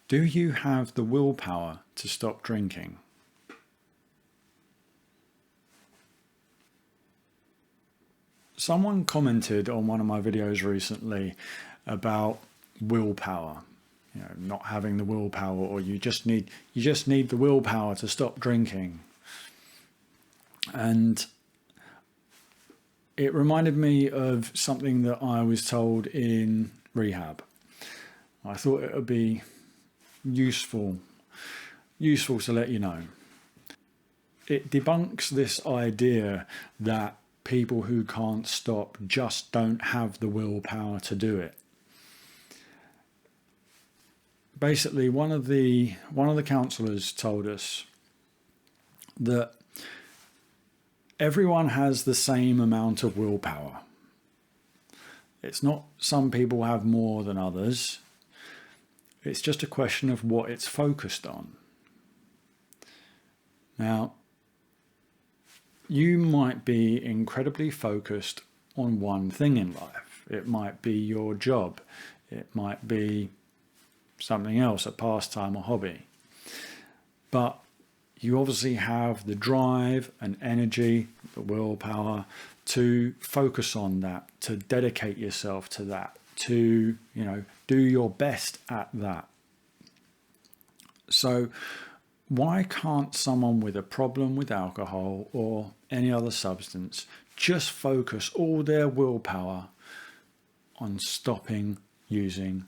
Do you have the willpower to stop drinking? Someone commented on one of my videos recently about willpower, not having the willpower, or you just need the willpower to stop drinking. And it reminded me of something that I was told in rehab. I thought it would be useful to let you know. It debunks this idea that people who can't stop just don't have the willpower to do it. Basically, one of the counsellors told us that everyone has the same amount of willpower. It's not some people have more than others. It's just a question of what it's focused on. Now, you might be incredibly focused on one thing in life. It might be your job. It might be something else, a pastime or hobby. But you obviously have the drive and energy, the willpower to focus on that, to dedicate yourself to that, to, do your best at that. So why can't someone with a problem with alcohol or any other substance just focus all their willpower on stopping using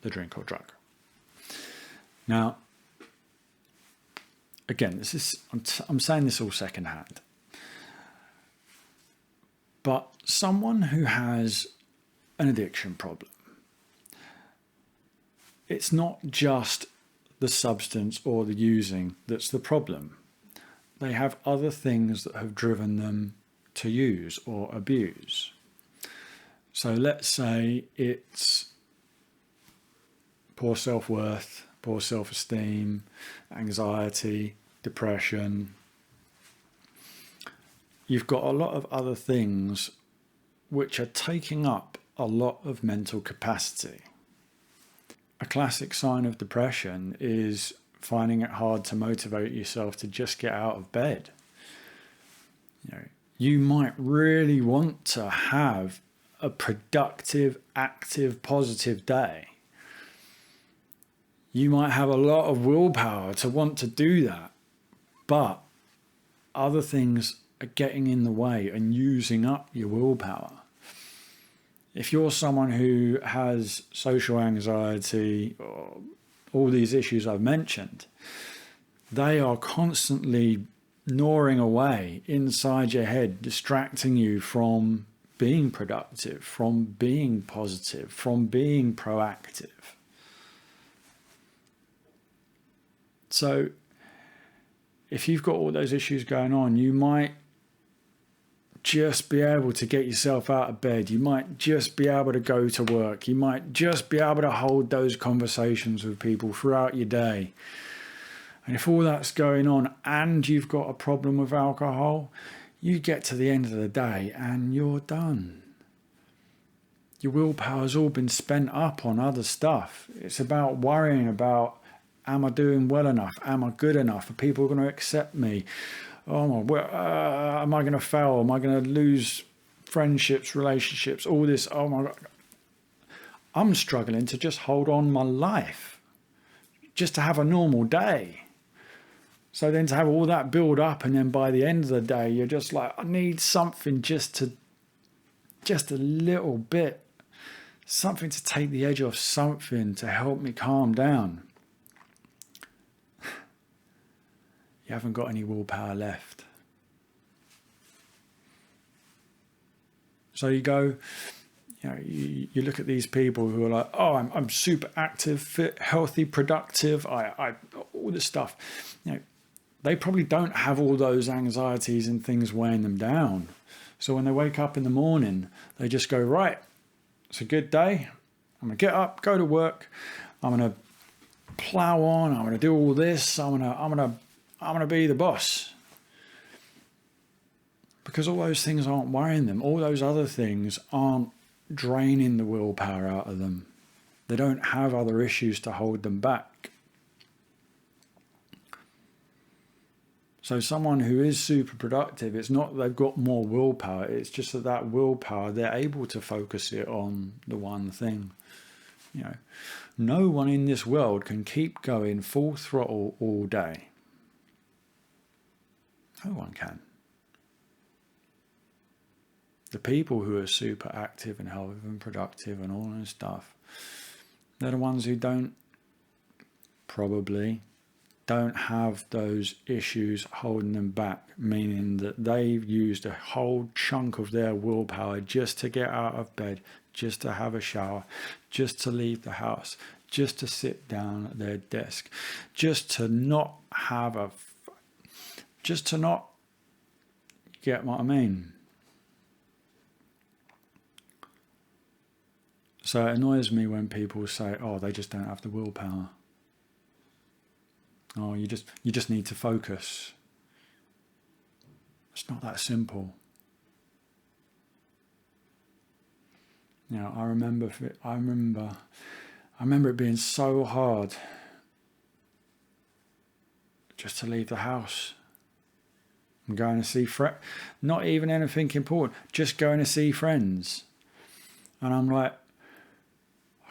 the drink or drug? Now, again, I'm saying this all secondhand, but someone who has an addiction problem, it's not just the substance or the using that's the problem. They have other things that have driven them to use or abuse. So let's say it's poor self-worth, poor self-esteem, anxiety, depression. You've got a lot of other things which are taking up a lot of mental capacity. A classic sign of depression is finding it hard to motivate yourself to just get out of bed. You might really want to have a productive, active, positive day. You might have a lot of willpower to want to do that, but other things are getting in the way and using up your willpower. If you're someone who has social anxiety or all these issues I've mentioned, they are constantly gnawing away inside your head, distracting you from being productive, from being positive, from being proactive. So if you've got all those issues going on, you might just be able to get yourself out of bed. You might just be able to go to work. You might just be able to hold those conversations with people throughout your day. And if all that's going on and you've got a problem with alcohol, you get to the end of the day and you're done. Your willpower's all been spent up on other stuff. It's about worrying about, am I doing well enough? Am I good enough? Are people going to accept me? Am I going to fail? Am I going to lose friendships, relationships, all this? Oh my God. I'm struggling to just hold on my life, just to have a normal day. So then to have all that build up, and then by the end of the day, you're just like, I need something just a little bit, something to take the edge off, something to help me calm down. You haven't got any willpower left. So you go, you look at these people who are like, oh, I'm super active, fit, healthy, productive, I all this stuff. They probably don't have all those anxieties and things weighing them down. So when they wake up in the morning, they just go, right, it's a good day. I'm going to get up, go to work. I'm going to plow on. I'm going to do all this. I'm going to be the boss. Because all those things aren't worrying them. All those other things aren't draining the willpower out of them. They don't have other issues to hold them back. So someone who is super productive, it's not they've got more willpower, it's just that willpower, they're able to focus it on the one thing. No one in this world can keep going full throttle all day. No one can. The people who are super active and healthy and productive and all this stuff, they're the ones who probably don't have those issues holding them back, meaning that they've used a whole chunk of their willpower just to get out of bed, just to have a shower, just to leave the house, just to sit down at their desk, just to not get what I mean? So it annoys me when people say, oh, they just don't have the willpower. Oh, you just need to focus. It's not that simple. I remember it being so hard just to leave the house. I'm going to see friends, not even anything important, just going to see friends. And I'm like,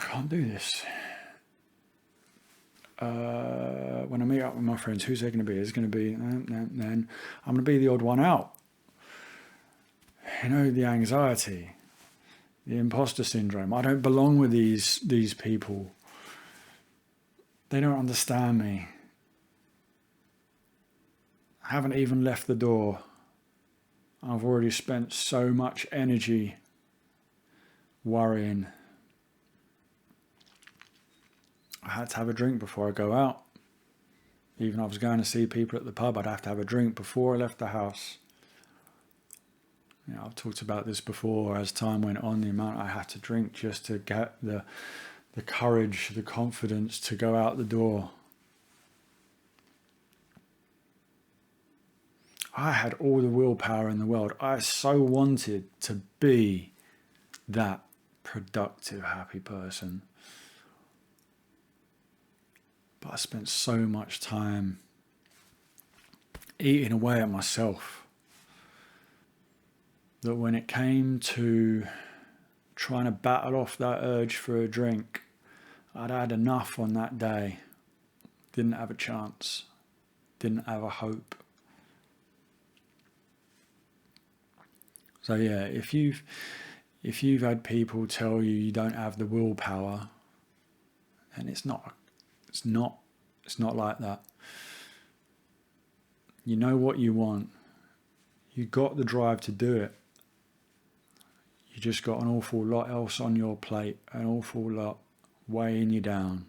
I can't do this. When I meet up with my friends, who's there going to be? It's going to be, then I'm going to be the odd one out. The anxiety, the imposter syndrome. I don't belong with these people. They don't understand me. I haven't even left the door. I've already spent so much energy worrying. I had to have a drink before I go out. Even if I was going to see people at the pub, I'd have to have a drink before I left the house. I've talked about this before as time went on, the amount I had to drink just to get the courage, the confidence to go out the door. I had all the willpower in the world. I so wanted to be that productive, happy person. But I spent so much time eating away at myself that when it came to trying to battle off that urge for a drink, I'd had enough on that day. Didn't have a chance. Didn't have a hope. So yeah, if you've had people tell you don't have the willpower, and it's not like that. You know what you want. You got the drive to do it. You just got an awful lot else on your plate, an awful lot weighing you down.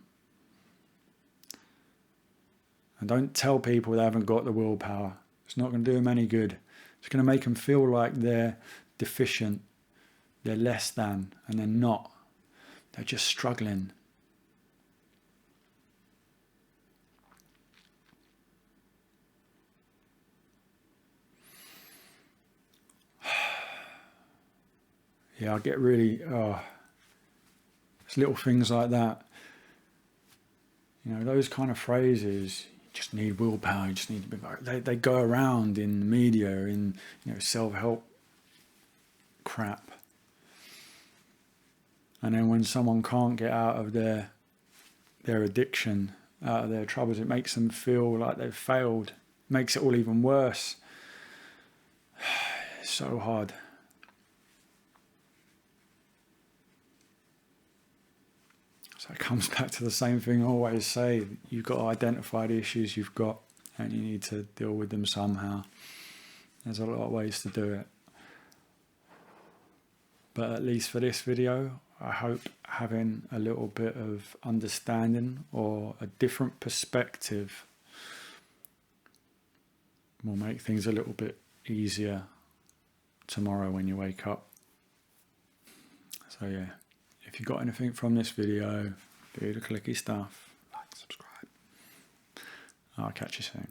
And don't tell people they haven't got the willpower. It's not going to do them any good. It's going to make them feel like they're deficient, they're less than, and they're not. They're just struggling. Yeah, I get really, it's little things like that. Those kind of phrases, you just need willpower, you just need to be, they go around in the media, in, self-help crap. And then when someone can't get out of their addiction, out of their troubles, it makes them feel like they've failed. It makes it all even worse. It's so hard. So it comes back to the same thing I always say. You've got to identify the issues you've got and you need to deal with them somehow. There's a lot of ways to do it. But at least for this video, I hope having a little bit of understanding or a different perspective will make things a little bit easier tomorrow when you wake up. So yeah. If you got anything from this video, do the clicky stuff, like, subscribe. I'll catch you soon.